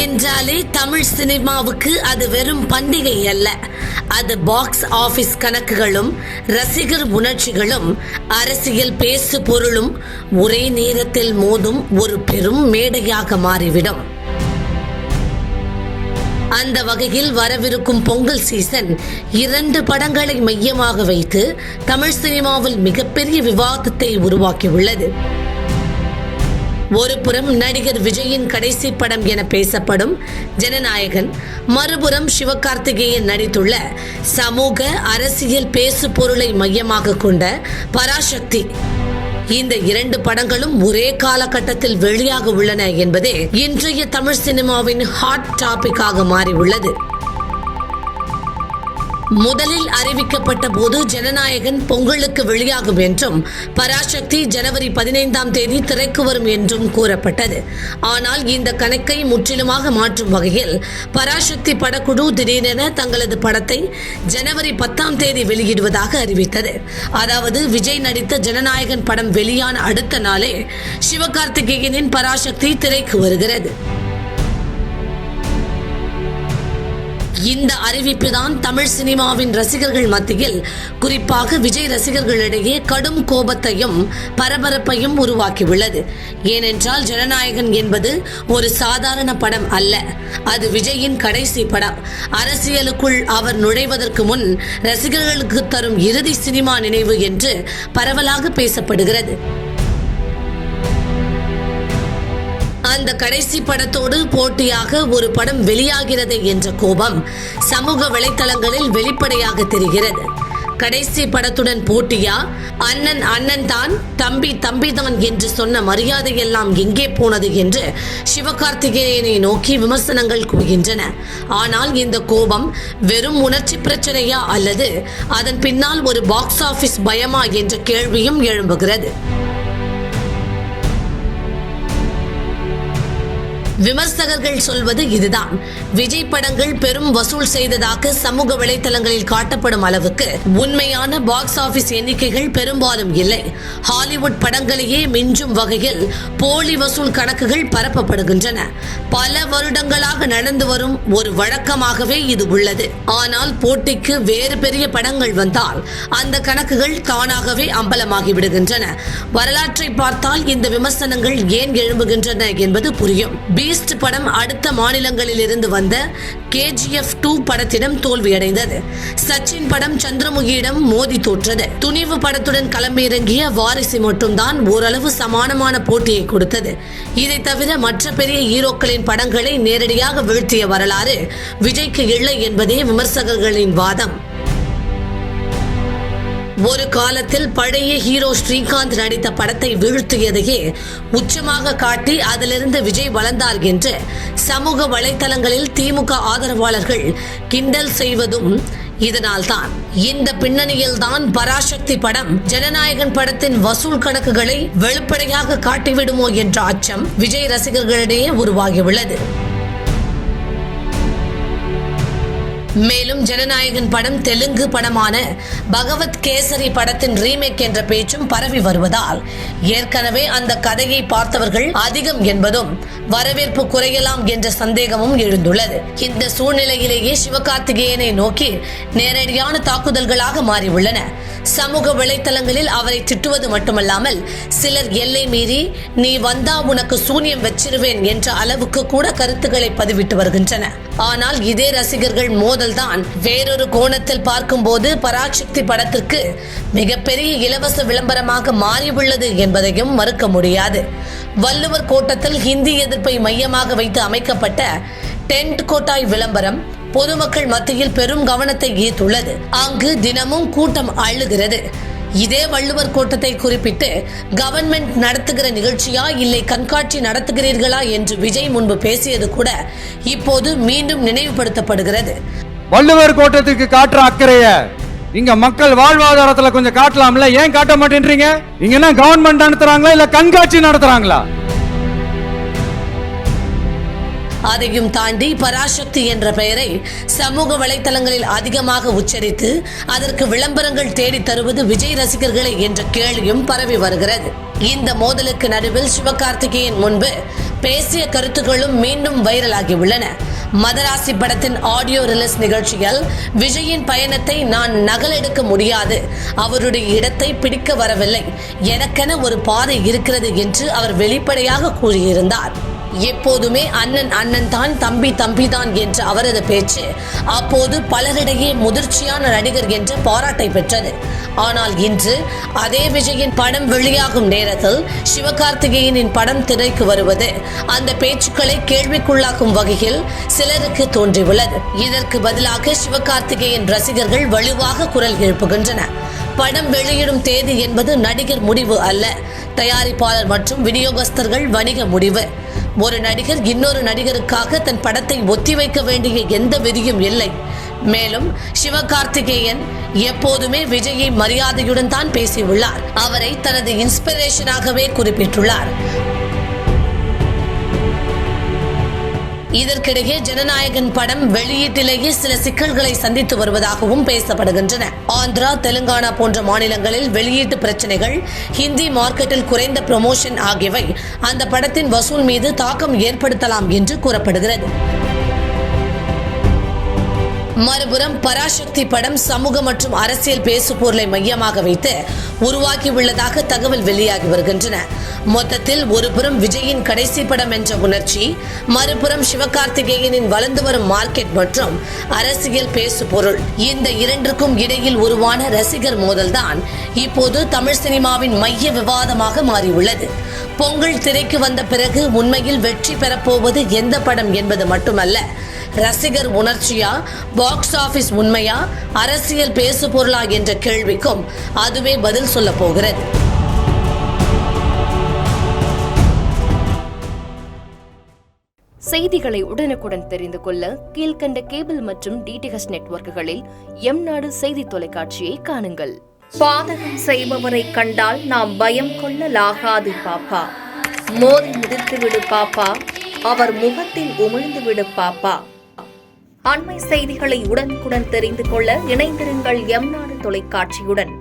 என்றாலே தமிழ் சினிமாவுக்கு அது வெறும் பண்டிகை அல்ல. அது பாக்ஸ் ஆபீஸ் கணக்குகளும் ரசிகர் உணர்ச்சிகளும் அரசியல் பேசு பொருளும் ஒரே நேரத்தில் மோதும் ஒரு பெரும் மேடையாக மாறிவிடும். அந்த வகையில் வரவிருக்கும் பொங்கல் சீசன் 2 படங்களை மையமாக வைத்து தமிழ் சினிமாவில் மிகப்பெரிய விவாதத்தை உருவாக்கியுள்ளது. ஒருபுறம் நடிகர் விஜயின் கடைசி படம் என பேசப்படும் ஜனநாயகன், மறுபுறம் சிவகார்த்திகேயன் நடித்துள்ள சமூக அரசியல் பேசு பொருளை மையமாக கொண்ட பராசக்தி. இந்த 2 படங்களும் ஒரே காலகட்டத்தில் வெளியாக உள்ளன என்பதே இன்றைய தமிழ் சினிமாவின் ஹாட் டாபிக்காக மாறியுள்ளது. முதலில் அறிவிக்கப்பட்ட போது ஜனநாயகன் பொங்கலுக்கு வெளியாகும் என்றும் பராசக்தி ஜனவரி 15ஆம் தேதி திரைக்கு வரும் என்றும் கூறப்பட்டது. ஆனால் இந்த கணக்கை முற்றிலுமாக மாற்றும் வகையில் பராசக்தி படக்குழு திடீரென தங்களது படத்தை ஜனவரி 10ஆம் தேதி வெளியிடுவதாக அறிவித்தது. அதாவது விஜய் நடித்த ஜனநாயகன் படம் வெளியான அடுத்த நாளே சிவகார்த்திகேயனின் பராசக்தி திரைக்கு வருகிறது. இந்த அறிவிப்பு தான் தமிழ் சினிமாவின் ரசிகர்கள் மத்தியில், குறிப்பாக விஜய் ரசிகர்களிடையே கடும் கோபத்தையும் பரபரப்பையும் உருவாக்கியுள்ளது. ஏனென்றால் ஜனநாயகன் என்பது ஒரு சாதாரண படம் அல்ல, அது விஜயின் கடைசி படம். அரசியலுக்குள் அவர் நுழைவதற்கு முன் ரசிகர்களுக்கு தரும் இறுதி சினிமா நினைவு என்று பரவலாக பேசப்படுகிறது. அந்த கடைசி படத்தோடு போட்டியாக ஒரு படம் வெளியாகிறது என்ற கோபம் சமூக வலைத்தளங்களில் வெளிப்படையாக தெரிகிறது. கடைசி படத்துடன் போட்டியா, அண்ணன் அண்ணன் தான், தம்பி தம்பி தான் என்று சொன்ன மரியாதையெல்லாம் எங்கே போனது என்று சிவகார்த்திகேயனை நோக்கி விமர்சனங்கள் குவிகின்றன. ஆனால் இந்த கோபம் வெறும் உணர்ச்சி பிரச்சனையா அல்லது அதன் பின்னால் ஒரு பாக்ஸ் ஆபீஸ் பயமா என்ற கேள்வியும் எழும்புகிறது. விமர்சகர்கள் சொல்வது இதுதான்: விஜய் படங்கள் பெரும் வசூல் செய்ததாக சமூக வலைதளங்களில் காட்டப்படும் அளவுக்கு உண்மையான பாக்ஸ் ஆபீஸ் எண்ணிக்கைகள் பெரும்பாலும் இல்லை. ஹாலிவுட் படங்களையே மிஞ்சும் வகையில் போலி வசூல் கணக்குகள் பரப்பப்படுகின்றன. பல வருடங்களாக நடந்து வரும் ஒரு வழக்கமாகவே இது உள்ளது. ஆனால் போட்டிக்கு வேறு பெரிய படங்கள் வந்தால் அந்த கணக்குகள் தானாகவே அம்பலமாகி விடுகின்றன. வரலாற்றை பார்த்தால் இந்த விமர்சனங்கள் ஏன் எழும்புகின்றன என்பது புரியும். பீஸ்ட் படம் அடுத்த மாநிலங்களில் இருந்து வந்த KGF 2 படத்திடம் தோல்வியடைந்தது. சச்சின் படம் சந்திரமுகியிடம் மோதி தோற்றது. துணிவு படத்துடன் களமிறங்கிய வாரிசு மட்டும்தான் ஓரளவு சமானமான போட்டியை கொடுத்தது. இதை தவிர மற்ற பெரிய ஹீரோக்களின் படங்களை நேரடியாக வீழ்த்திய வரலாறு விஜய்க்கு இல்லை என்பதே விமர்சகர்களின் வாதம். ஒரு காலத்தில் பழைய ஹீரோ ஸ்ரீகாந்த் நடித்த படத்தை வீழ்த்தியதையே உச்சமாக காட்டி அதிலிருந்து விஜய் வளர்ந்தார் என்று சமூக வலைதளங்களில் திமுக ஆதரவாளர்கள் கிண்டல் செய்வதும் இதனால்தான். இந்த பின்னணியில் தான் பராசக்தி படம் ஜனநாயகன் படத்தின் வசூல் கணக்குகளை வெளிப்படையாக காட்டிவிடுமோ என்ற அச்சம் விஜய் ரசிகர்களிடையே உருவாகியுள்ளது. மேலும் ஜனநாயகன் படம் தெலுங்கு படமான பகவத் கேசரி படத்தின் ரீமேக் என்ற பேச்சும் பரவி வருவதால் ஏற்கனவே அந்த கதையை பார்த்தவர்கள் அதிகம் என்பதும் வரவேற்பு குறையலாம் என்ற சந்தேகமும் எழுந்துள்ளது. இந்த சூழ்நிலையிலேயே சிவகார்த்திகேயனை நோக்கி நேரடியான தாக்குதல்களாக மாறியுள்ளன. சமூக வலைத்தளங்களில் அவரை திட்டுவது மட்டுமல்லாமல் சிலர் எல்லை மீறி நீ வந்தா உனக்கு சூனியம் வச்சிருவேன் என்ற அளவுக்கு கூட கருத்துக்களை பதிவிட்டு வருகின்றன. ஆனால் இதே ரசிகர்கள் மோதல்தான் வேறொரு கோணத்தில் பார்க்கும்போது பராசக்தி படத்திற்கு மிகப்பெரிய இலவச விளம்பரமாக மாறியுள்ளது என்பதையும் மறுக்க முடியாது. வள்ளுவர் கோட்டத்தில் ஹிந்தி எதிர்ப்பை மையமாக வைத்து அமைக்கப்பட்ட டென்ட் கோட்டாய் விளம்பரம் பொதுமக்கள் மத்தியில் பெரும் கவனத்தை ஈர்த்துள்ளது. அங்கு தினமும் கூட்டம் அள்ளுகிறது. இதே வள்ளுவர் கோட்டத்தை குறிப்பிட்டு கவர்மெண்ட் நடத்துகிற நிகழ்ச்சியா இல்லை கண்காட்சி நடத்துகிறீர்களா என்று விஜய் முன்பு பேசியது கூட இப்போது மீண்டும் நினைவுபடுத்தப்படுகிறது. வள்ளுவர் கோட்டத்துக்கு காட்டுற அக்கறைய இங்க மக்கள் வாழ்வாதாரத்துல கொஞ்சம் காட்டலாம்ல, ஏன் காட்ட மாட்டேன்றீங்க? இங்க என்ன கவர்மெண்ட் நடத்துறாங்களா இல்ல கண்காட்சி நடத்துறாங்களா? அதையும் தாண்டி பராசக்தி என்ற பெயரை சமூக வலைதளங்களில் அதிகமாக உச்சரித்து அதற்கு விளம்பரங்கள் தேடி தருவது விஜய் ரசிகர்களே என்ற கேள்வியும் பரவி வருகிறது. இந்த மோதலுக்கு நடுவில் சிவகார்த்திகேயன் முன்பு பேசிய கருத்துக்களும் மீண்டும் வைரலாகி உள்ளன. மதராசி படத்தின் ஆடியோ ரிலீஸ் நிகழ்ச்சியில் விஜயின் பயணத்தை நான் நகலெடுக்க முடியாது, அவருடைய இடத்தை பிடிக்க வரவில்லை, எனக்கென ஒரு பாதை இருக்கிறது என்று அவர் வெளிப்படையாக கூறியிருந்தார். எப்போதுமே அண்ணன் அண்ணன் தான், தம்பி தம்பி தான் என்ற அவரது பேச்சு அப்போது பலரிடையே முதிர்ச்சியான நடிகர் என்ற பாராட்டை பெற்றது. ஆனால் இன்று அதே விஜயின் படம் வெளியாகும் நேரத்தில் சிவகார்த்திகேயனின் படம் திரைக்கு வருவது அந்த பேச்சுக்களை கேள்விக்குள்ளாக்கும் வகையில் சிலருக்கு தோன்றியுள்ளது. இதற்கு பதிலாக சிவகார்த்திகேயன் ரசிகர்கள் வலுவாக குரல் எழுப்புகின்றனர். படம் வெளியிடும் தேதி என்பது நடிகர் முடிவு அல்ல, தயாரிப்பாளர் மற்றும் விநியோகஸ்தர்கள் வணிக முடிவு. ஒரு நடிகர் இன்னொரு நடிகருக்காக தன் படத்தை ஒத்திவைக்க வேண்டிய எந்த விதியும் இல்லை. மேலும் சிவகார்த்திகேயன் எப்போதுமே விஜயை மரியாதையுடன் தான் பேசியுள்ளார். அவரை தனது இன்ஸ்பிரேஷனாகவே குறிப்பிட்டுள்ளார். இதற்கிடையே ஜனநாயகன் படம் வெளியீட்டிலேயே சில சிக்கல்களை சந்தித்து வருவதாகவும் பேசப்படுகின்றன. ஆந்திரா, தெலுங்கானா போன்ற மாநிலங்களில் வெளியீட்டு பிரச்சனைகள், ஹிந்தி மார்க்கெட்டில் குறைந்த ப்ரமோஷன் ஆகியவை அந்த படத்தின் வசூல் மீது தாக்கம் ஏற்படுத்தலாம் என்று கூறப்படுகிறது. மறுபுறம் பராசக்தி படம் சமூக மற்றும் அரசியல் பேசுபொருளை மையமாக வைத்து உருவாக்கியுள்ளதாக தகவல் வெளியாகி வருகின்றன. மொத்தத்தில் ஒருபுறம் விஜயின் கடைசி படம் என்ற உணர்ச்சி, மறுபுறம் சிவகார்த்திகேயனின் வளர்ந்து வரும் மார்க்கெட் மற்றும் அரசியல் பேசுபொருள், இந்த இரண்டிற்கும் இடையில் உருவான ரசிகர் மோதல்தான் இப்போது தமிழ் சினிமாவின் மைய விவாதமாக மாறியுள்ளது. பொங்கல் திரைக்கு வந்த பிறகு உண்மையில் வெற்றி பெறப்போவது எந்த படம் என்பது மட்டுமல்ல, ரசிகர் உணர்ச்சியா, பாக்ஸ் ஆபீஸ் உண்மையா, அரசியல் பேசு பொருளா என்ற கேள்விக்கும் அதுவே பதில் சொல்ல போகிறது. செய்திகளை உடனுக்குடன் தெரிந்து கொள்ள கீழ்கண்ட கேபிள் மற்றும் டிடிஎச் நெட்வொர்க்குகளில் எம்நாடு செய்தி தொலைக்காட்சியை காணுங்கள். பாதகம் செய்பவரை கண்டால் நாம் பயம் கொள்ளலாகாது பாப்பா, மோதி மிதித்துவிடு பாப்பா, அவர் முகத்தில் உமிழ்ந்துவிடு பாப்பா. அண்மை செய்திகளை உடனுக்குடன் தெரிந்து கொள்ள இணைந்திருங்கள் எம்நாடு தொலைக்காட்சியுடன்.